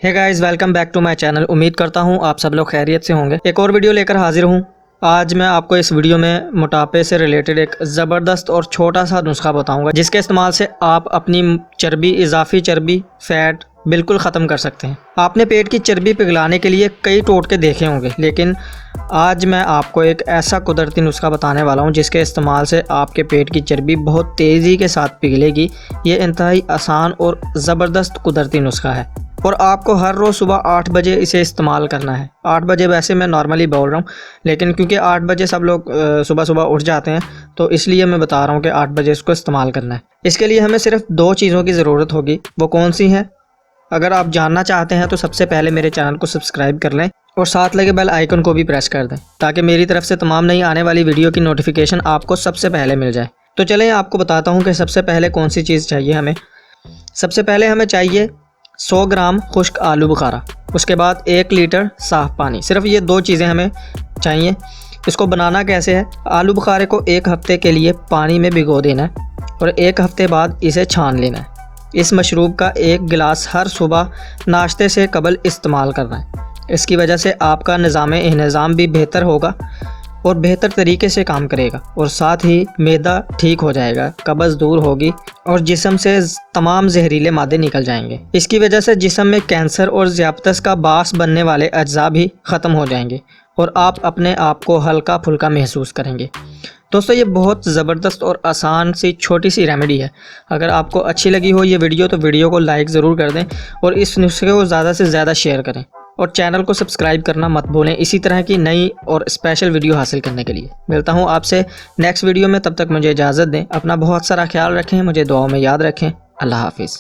Hey guys, welcome back to my channel. उम्मीद करता हूँ आप सब लोग खैरियत से होंगे। एक और वीडियो लेकर हाजिर हूँ। आज मैं आपको इस वीडियो में मोटापे से रिलेटेड एक ज़बरदस्त और छोटा सा नुस्खा बताऊंगा, जिसके इस्तेमाल से आप अपनी चर्बी, इजाफी चर्बी, फैट बिल्कुल ख़त्म कर सकते हैं। आपने पेट की चर्बी पिघलाने के लिए कई टोटके देखे होंगे, लेकिन आज मैं आपको एक ऐसा कुदरती नुस्खा बताने वाला हूं जिसके इस्तेमाल से आपके पेट की चर्बी बहुत तेज़ी के साथ पिघलेगी। ये इंतहाई आसान और ज़बरदस्त कुदरती नुस्खा है और आपको हर रोज़ सुबह 8 बजे इसे इस्तेमाल करना है। 8 बजे वैसे मैं नॉर्मली बोल रहा हूँ, लेकिन क्योंकि 8 बजे सब लोग सुबह सुबह उठ जाते हैं, तो इसलिए मैं बता रहा हूँ कि 8 बजे इसको इस्तेमाल करना है। इसके लिए हमें सिर्फ 2 चीज़ों की ज़रूरत होगी। वो कौन सी हैं? अगर आप जानना चाहते हैं तो सबसे पहले मेरे चैनल को सब्सक्राइब कर लें और साथ लगे बेल आइकन को भी प्रेस कर दें, ताकि मेरी तरफ से तमाम नई आने वाली वीडियो की नोटिफिकेशन आपको सबसे पहले मिल जाए। तो चलें आपको बताता हूँ कि सबसे पहले कौन सी चीज़ चाहिए हमें। सबसे पहले हमें चाहिए 100 ग्राम खुश्क आलू बुखारा, उसके बाद 1 लीटर साफ़ पानी। सिर्फ ये 2 चीज़ें हमें चाहिए। इसको बनाना कैसे है? आलू बुखारे को 1 हफ़्ते के लिए पानी में भिगो देना है और 1 हफ़्ते बाद इसे छान लेना है। इस मशरूब का 1 गिलास हर सुबह नाश्ते से कबल इस्तेमाल करना है। इसकी वजह से आपका निज़ाम भी बेहतर होगा और बेहतर तरीके से काम करेगा, और साथ ही मैदा ठीक हो जाएगा, कब्ज़ दूर होगी और जिस्म से तमाम जहरीले मादे निकल जाएंगे। इसकी वजह से जिस्म में कैंसर और ज़ियाबतस का बास बनने वाले अज्जा भी ख़त्म हो जाएंगे और आप अपने आप को हल्का फुल्का महसूस करेंगे। दोस्तों, ये बहुत ज़बरदस्त और आसान सी छोटी सी रेमेडी है। अगर आपको अच्छी लगी हो ये वीडियो तो वीडियो को लाइक ज़रूर कर दें और इस नुस्खे को ज़्यादा से ज़्यादा शेयर करें और चैनल को सब्सक्राइब करना मत भूलें, इसी तरह की नई और स्पेशल वीडियो हासिल करने के लिए। मिलता हूँ आपसे नेक्स्ट वीडियो में, तब तक मुझे इजाज़त दें। अपना बहुत सारा ख्याल रखें, मुझे दुआओं में याद रखें। अल्लाह हाफिज़।